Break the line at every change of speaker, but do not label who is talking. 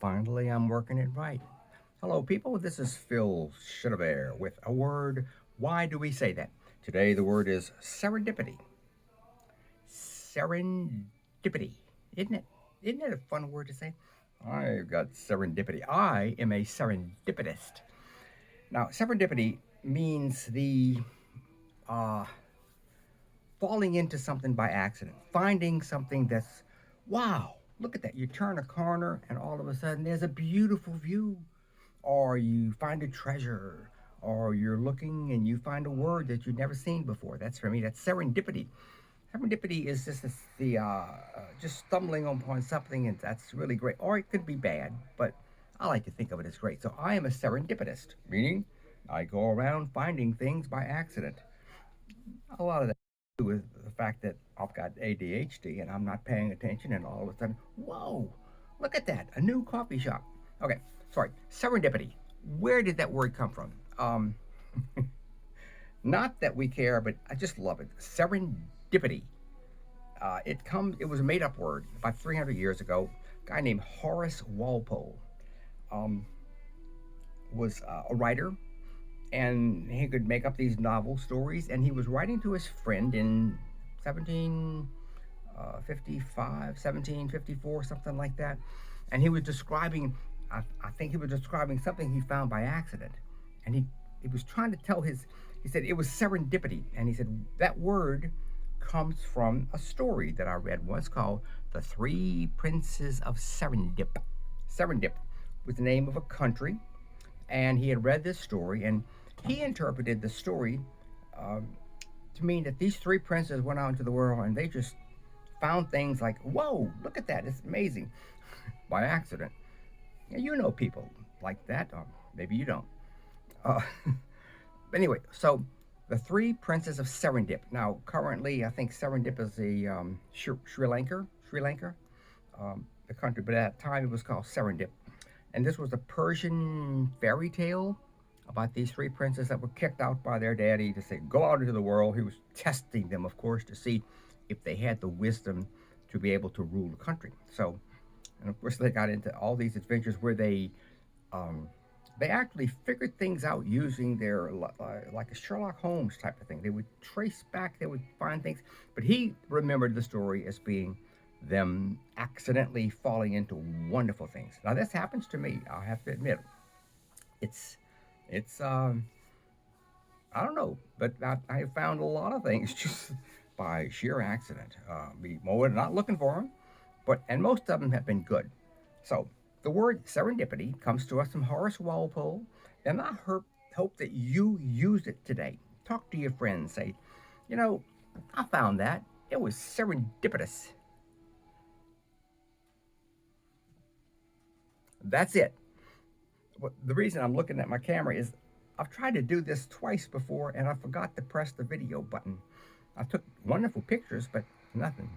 Finally, I'm working it right. Hello, people. This is Phil Shitterbear with a word. Why do we say that? Today, the word is serendipity. Serendipity. Isn't it? Isn't it a fun word to say? I've got serendipity. I am a serendipitist. Now, serendipity means the uh, falling into something by accident, finding something that's, wow, look at that. You turn a corner and all of a sudden there's a beautiful view, or you find a treasure, or you're looking and you find a word that you've never seen before. That's for me, that's serendipity. Serendipity is just stumbling upon something, and that's really great. Or it could be bad, but I like to think of it as great. So I am a serendipitist, meaning I go around finding things by accident. A lot of that to do with the fact that I've got ADHD and I'm not paying attention, and all of a sudden, whoa, look at that, a new coffee shop. Okay, sorry, serendipity. Where did that word come from? Not that we care, but I just love it. Serendipity. It was a made up word about 300 years ago. A guy named Horace Walpole um, was a writer, and he could make up these novel stories. And he was writing to his friend in 1755, 1754, something like that. And he was describing, I think he was describing something he found by accident. And he was trying to tell he said it was serendipity. And he said that word comes from a story that I read once called The Three Princes of Serendip. Serendip was the name of a country, and he had read this story, and he interpreted the story um, to mean that these three princes went out into the world and they just found things like, whoa, look at that, it's amazing, by accident. And you know people like that, or maybe you don't. Uh, anyway, so the three princes of Serendip. Now, currently, I think Serendip is the Sri Lanka, the country, but at that time it was called Serendip. And this was a Persian fairy tale about these three princes that were kicked out by their daddy to say, go out into the world. He was testing them, of course, to see if they had the wisdom to be able to rule the country. So, and of course, they got into all these adventures where um, they actually figured things out using their like a Sherlock Holmes type of thing. They would trace back, they would find things, but he remembered the story as being them accidentally falling into wonderful things. Now this happens to me. I have to admit, it's it's I don't know, but I have found a lot of things just by sheer accident. Me more not looking for them, but and most of them have been good. So the word serendipity comes to us from Horace Walpole, and hope that you use it today. Talk to your friends. Say, you know, I found that it was serendipitous. That's it. The reason I'm looking at my camera is I've tried to do this twice before and I forgot to press the video button. I took wonderful pictures, but nothing.